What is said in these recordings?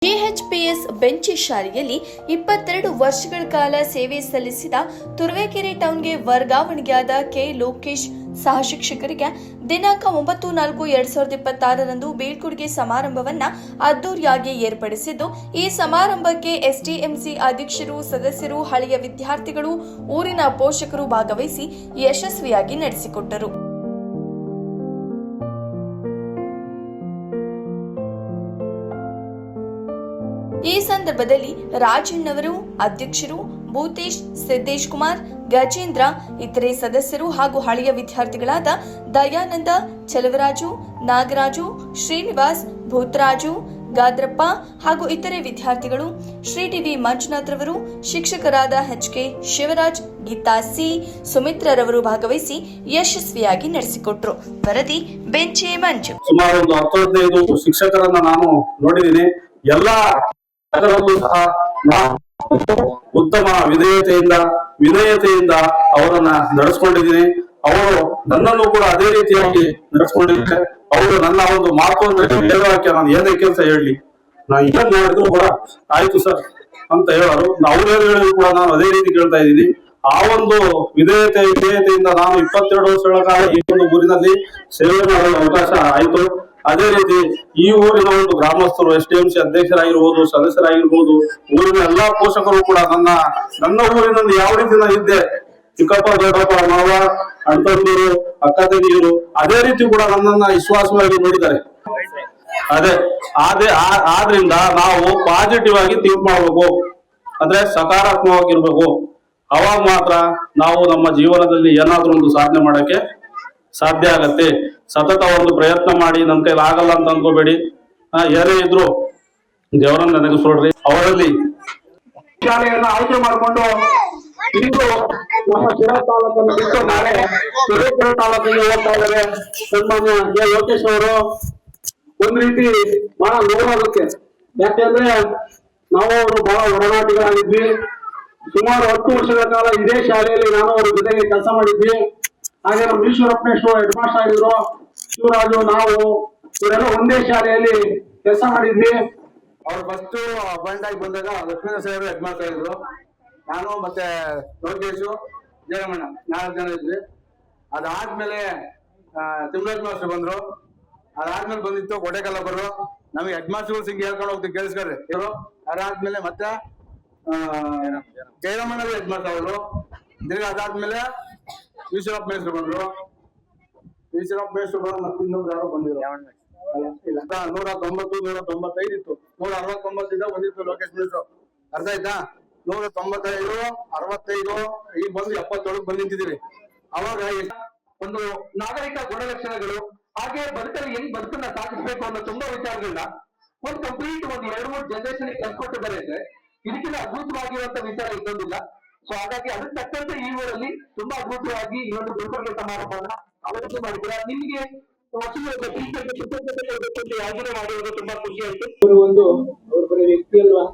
ಕೆಎಚ್ಪಿಎಸ್ ಬೆಂಚಿ ಶಾಲೆಯಲ್ಲಿ 22 ವರ್ಷಗಳ ಕಾಲ ಸೇವೆ ಸಲ್ಲಿಸಿದ ತುರುವೇಕೆರೆ ಟೌನ್ಗೆ ವರ್ಗಾವಣೆಯಾದ ಕೆ ಲೋಕೇಶ್ ಸಹ ಶಿಕ್ಷಕರಿಗೆ ದಿನಾಂಕ 9/4/2026 ಬೀಳ್ಕೊಡುಗೆ ಸಮಾರಂಭವನ್ನ ಅದ್ದೂರಿಯಾಗಿ ಏರ್ಪಡಿಸಿದ್ದು, ಈ ಸಮಾರಂಭಕ್ಕೆ ಎಸ್ಡಿಎಂಸಿ ಅಧ್ಯಕ್ಷರು, ಸದಸ್ಯರು, ಹಳೆಯ ವಿದ್ಯಾರ್ಥಿಗಳು, ಊರಿನ ಪೋಷಕರು ಭಾಗವಹಿಸಿ ಯಶಸ್ವಿಯಾಗಿ ನಡೆಸಿಕೊಟ್ಟರು. ಈ ಸಂದರ್ಭದಲ್ಲಿ ರಾಜಣ್ಣವರು, ಅಧ್ಯಕ್ಷರು, ಭೂತೇಶ್, ಸಿದ್ದೇಶ್ ಕುಮಾರ್, ಗಜೇಂದ್ರ, ಇತರೆ ಸದಸ್ಯರು ಹಾಗೂ ಹಳೆಯ ವಿದ್ಯಾರ್ಥಿಗಳಾದ ದಯಾನಂದ, ಚಲವರಾಜು, ನಾಗರಾಜು, ಶ್ರೀನಿವಾಸ್, ಭೂತರಾಜು, ಗಾದ್ರಪ್ಪ ಹಾಗೂ ಇತರೆ ವಿದ್ಯಾರ್ಥಿಗಳು, ಶ್ರೀ ಟಿವಿ ಮಂಜುನಾಥ್ ರವರು, ಶಿಕ್ಷಕರಾದ ಎಚ್ಕೆ ಶಿವರಾಜ್, ಗೀತಾ ಸಿ, ಸುಮಿತ್ರರವರು ಭಾಗವಹಿಸಿ ಯಶಸ್ವಿಯಾಗಿ ನಡೆಸಿಕೊಟ್ರು. ವರದಿ ಬೆಂಚೆ ಮಂಜು. ಸುಮಾರು 15 ಶಿಕ್ಷಕರನ್ನ ನಾನು ನೋಡಿದ್ದೀನಿ. ಎಲ್ಲಾ ಉತ್ತಮ ವಿನಯತೆಯಿಂದ ಅವರನ್ನ ನಡೆಸ್ಕೊಂಡಿದ್ದೀನಿ. ಅವರು ನನ್ನನ್ನು ಕೂಡ ಅದೇ ರೀತಿಯಾಗಿ ನಡೆಸ್ಕೊಂಡಿದ್ದಾರೆ. ಅವರು ನನ್ನ ಒಂದು ಮಾತನ್ನು ಹೇಳೋಕೆ ನಾನು ಏನೇ ಕೆಲಸ ಹೇಳಲಿ, ನಾನು ಏನ್ ಮಾಡಿದ್ರು ಕೂಡ ಆಯ್ತು ಸರ್ ಅಂತ ಹೇಳೋರು. ಅವ್ರೇನು ಹೇಳಿದ್ರು ಕೂಡ ನಾನು ಅದೇ ರೀತಿ ಕೇಳ್ತಾ ಇದ್ದೀನಿ. ಆ ಒಂದು ವಿಧೇಯತೆಯಿಂದ ನಾನು 22 ವರ್ಷಗಳ ಕಾಲ ಈ ಒಂದು ಊರಿನಲ್ಲಿ ಸೇವೆ ಮಾಡಲು ಅವಕಾಶ ಆಯ್ತು. ಅದೇ ರೀತಿ ಈ ಊರಿನ ಒಂದು ಗ್ರಾಮಸ್ಥರು, ಎಸ್ಡಿಎಂಸಿ ಅಧ್ಯಕ್ಷರಾಗಿರ್ಬೋದು, ಸದಸ್ಯರಾಗಿರ್ಬೋದು, ಊರಿನ ಎಲ್ಲಾ ಪೋಷಕರು ಕೂಡ ನನ್ನ ಊರಿನಲ್ಲಿ ಯಾವ ರೀತಿ ನಾನು ಇದ್ದೆ, ಚಿಕ್ಕಪ್ಪ, ದೊಡ್ಡಪ್ಪ, ಮಾವ, ಅಣ್ತಂದಿರು, ಅಕ್ಕ ತಂಗಿಯರು ಅದೇ ರೀತಿ ಕೂಡ ನನ್ನನ್ನ ವಿಶ್ವಾಸವಾಗಿ ನೋಡಿದ್ದಾರೆ. ಆದ್ರಿಂದ ನಾವು ಪಾಸಿಟಿವ್ ಆಗಿ ಥಿಂಕ್ ಮಾಡ್ಬೇಕು, ಅಂದ್ರೆ ಸಕಾರಾತ್ಮಕವಾಗಿರ್ಬೇಕು. ಅವಾಗ ಮಾತ್ರ ನಾವು ನಮ್ಮ ಜೀವನದಲ್ಲಿ ಏನಾದ್ರೂ ಒಂದು ಸಾಧನೆ ಮಾಡಕ್ಕೆ ಸಾಧ್ಯ ಆಗತ್ತೆ. ಸತತ ಒಂದು ಪ್ರಯತ್ನ ಮಾಡಿ ನನ್ನ ಕೈಲಿ ಆಗಲ್ಲ ಅಂತ ಅನ್ಕೋಬೇಡಿ. ಏನೇ ಇದ್ರು ದೇವರನ್ನ ನೆನಪಿಸ್ಕೊಡ್ರಿ. ಅವರಲ್ಲಿ ಶಾಲೆಯನ್ನ ಆಯ್ಕೆ ಮಾಡಿಕೊಂಡು ಇಂದು ನಮ್ಮ ಶಿರಾ ತಾಲೂಕನ್ನು ಬಿಟ್ಟು ನಾಳೆ ತುರುವೇಕೆರೆ ತಾಲೂಕಿಗೆ ಹೋಗ್ತಾ ಇದ್ದಾರೆ. ಸನ್ಮಾನ್ಯ ಕೆ ಲೋಕೇಶ್ ಅವರು ಒಂದ್ ರೀತಿ ಬಹಳ ನೋವಾಗುತ್ತೆ. ಯಾಕೆಂದ್ರೆ ನಾವು ಅವರು ಬಹಳ ಒಡನಾಟಿಗಳಾಗಿದ್ವಿ. ಸುಮಾರು 10 ವರ್ಷಗಳ ಕಾಲ ಇದೇ ಶಾಲೆಯಲ್ಲಿ ನಾನು ಅವ್ರ ಜೊತೆಗೆ ಕೆಲಸ ಮಾಡಿದ್ವಿ. ಹಾಗೆ ನಮ್ಮ ಈಶ್ವರಪ್ಪನೇಶ್ವರ ಹೆಡ್ ಮಾಸ್ಟರ್ ಆಗಿದ್ರು, ಶಿವರಾಜು, ನಾವು ಇವರೆಲ್ಲ ಒಂದೇ ಶಾಲೆಯಲ್ಲಿ ಕೆಲಸ ಮಾಡಿದ್ವಿ. ಅವ್ರು ಫಸ್ಟ್ ಅಪಾಯಿಂಟ್ ಆಗಿ ಬಂದಾಗ ಲಕ್ಷ್ಮೀ ಸಾಹೇಬ್ ಹೆಡ್ ಮಾಸ್ಟರ್ ಆಗಿದ್ರು. ನಾನು ಮತ್ತೆ ಲೋಕೇಶು, ಜಯಮಣ್ಣ 4 ಜನ ಇದ್ವಿ. ಅದಾದ್ಮೇಲೆ ತಿಮ್ಮರಾಜ್ ಮಾಸ್ಟರ್ ಬಂದ್ರು. ಅದಾದ್ಮೇಲೆ ಬಂದಿತ್ತು ಕೊಡೆಕಲ್ಲಬ್ಬರು. ನಮಗೆ ಹೆಡ್ ಮಾಸ್ಟರ್ ಸಿಂಗ್ ಹೇಳ್ಕೊಂಡು ಹೋಗ್ತೀವಿ, ಕೇಳಿಸ್ಕೊಳ್ರಿ ಇವರು. ಅದಾದ್ಮೇಲೆ ಮತ್ತೆ ಜಯರಾಮಣ್ಣ ಹೆಡ್ ಮಾಸ್ಟರ್ ಅವರು. ತಿರ್ಗಿ ಅದಾದ್ಮೇಲೆ ಈಶ್ವರಪ್ಪ ಮೇಸ್ಟ್ರು ಬಂದ್ರು. ಈಶ್ವರಪ್ಪ ಮೇಸ್ಟ್ರು ಬಂದು ಮತ್ತೆ ಇನ್ನೊಬ್ರು ಯಾರೋ ಬಂದಿದ್ರು. 190, 195 ಇತ್ತು. 169 ಬಂದಿತ್ತು ಲೋಕೇಶ್ ಮೇಸ್ಟ್ರು. ಅರ್ಥ ಆಯ್ತಾ? 195, 65 ಈಗ ಬಂದು 77 ಬಂದು ನಿಂತಿದ್ದೀವಿ. ಅವಾಗ ಒಂದು ನಾಗರಿಕ ಗುಣಲಕ್ಷಣಗಳು, ಹಾಗೆ ಬದುಕಲ್ಲಿ ಹೆಂಗ್ ಬದುಕನ್ನ ಸಾಗಿಸ್ಬೇಕು ಅನ್ನೋ ತುಂಬಾ ವಿಚಾರಗಳನ್ನ ಒಂದು ಕಂಪ್ಲೀಟ್ ಒಂದು 2-3 ಜನರೇಷನ್ ಕಲ್ಸ್ಕೊಟ್ಟಿದ್ದಾರೆ. ಅಂದ್ರೆ ಇದಕ್ಕಿಂತ ಅದ್ಭುತವಾಗಿರುವಂತ ವಿಚಾರ ಇನ್ನೊಂದಿಲ್ಲ. ಸೊ ಹಾಗಾಗಿ ಅದಕ್ಕೆ ತಕ್ಕಂತೆ ಈ ಊರಲ್ಲಿ ತುಂಬಾ ಅದ್ಭುತವಾಗಿ ಈ ಒಂದು ಬೀಳ್ಕೊಡುಗೆ ಸಮಾರಂಭವನ್ನ ಆಲೋಚನೆ ಮಾಡಿದ್ದೀರಾ. ನಿಮ್ಗೆ ಯಾವ್ದನ್ನ ಮಾಡಿರೋದು ತುಂಬಾ ಖುಷಿ ಆಯ್ತು. ಅವರು ಅವ್ರ ಬರೀ ವ್ಯಕ್ತಿ ಅಲ್ವಾ,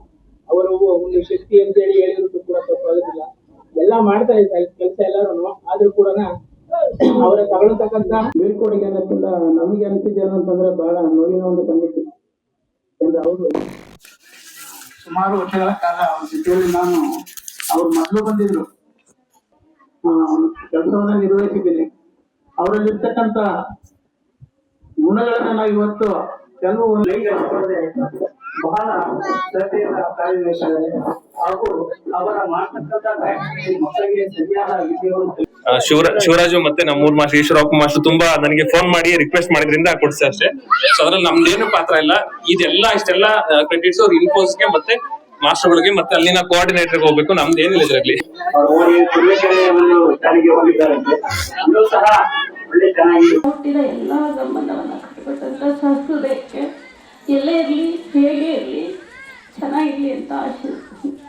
ಅವರು ಒಂದು ಶಕ್ತಿ ಅಂತ ಹೇಳಿ ಹೇಳಿರೋದು ಕೂಡ ತಪ್ಪಾಗೋದಿಲ್ಲ. ಎಲ್ಲ ಮಾಡ್ತಾ ಇದ್ದಾರೆ ಕೆಲಸ ಎಲ್ಲರೂ. ಆದ್ರೂ ಕೂಡ ಅವರ ತಗೊಳ್ತಕ್ಕಂತ ಬೀಳ್ಕೊಡುಗೆ ಅನ್ನೋಕ್ಕಿಂತ ನಮಗೆ ಅನಿಸಿದೆ ಅಂತಂದ್ರೆ ಬಹಳ ನೋವಿನ ಒಂದು ಸಂಗತಿ. ಅಂದ್ರೆ ಅವರು ಸುಮಾರು ವರ್ಷಗಳ ಕಾಲ ಅವ್ರ ಜೊತೆಯಲ್ಲಿ ನಾನು ಅವ್ರು ಮೊದಲು ಬಂದಿದ್ರು, ಕೆಲಸವನ್ನ ನಿರ್ವಹಿಸಿದ್ದೀನಿ. ಅವರಲ್ಲಿರ್ತಕ್ಕಂಥ ಗುಣಗಳನ್ನ ನಾವು ಇವತ್ತು ಕೆಲವು ಬಹಳ ಶ್ರದ್ಧೆಯಿಂದ ಕಾರ್ಯನಿರ್ವಹಿಸಿದ್ದಾರೆ. ಹಾಗೂ ಅವರ ಮಾಡ್ತಕ್ಕಂಥ ಮಕ್ಕಳಿಗೆ ಸರಿಯಾದ ವಿಷಯವನ್ನು ಶಿವರಾಜು ಮತ್ತೆ ನಮ್ಮೂರ್ ಮಾಸ್ಟರ್ ಈಶ್ವರಪ್ಪ ಮಾಸ್ಟರ್ ತುಂಬಾ ನನಗೆ ಫೋನ್ ಮಾಡಿ ರಿಕ್ವೆಸ್ಟ್ ಮಾಡಿದ್ರಿಂದ ಕೊಡ್ಸೆ ಅಷ್ಟೇ. ಸೊ ಅದ್ರಲ್ಲಿ ನಮ್ದೇನು ಪಾತ್ರ ಇಲ್ಲ. ಇಷ್ಟೆಲ್ಲ ಕ್ರೆಡಿಟ್ಸ್ ಅವ್ರ ಇನ್ಫೋಸ್ಗೆ ಮತ್ತೆ ಮಾಸ್ಟರ್ಗಳಿಗೆ ಮತ್ತೆ ಅಲ್ಲಿನ ಕೋಆರ್ಡಿನೇಟರ್ಗೆ ಹೋಗ್ಬೇಕು. ನಮ್ದು ಏನಿಲ್ಲ ಇದರಲ್ಲಿ. ಎಲ್ಲಾ ಸಂಬಂಧವನ್ನ ಕಟ್ಟಿಕೊಟ್ಟಂತ ಶಾಸ್ತ್ರದಕ್ಕೆ ಎಲ್ಲೇ ಇರ್ಲಿ, ಹೇಗೆ ಇರ್ಲಿ, ಚೆನ್ನಾಗಿರ್ಲಿ ಅಂತ ಆಶಿಸ್ತೀನಿ.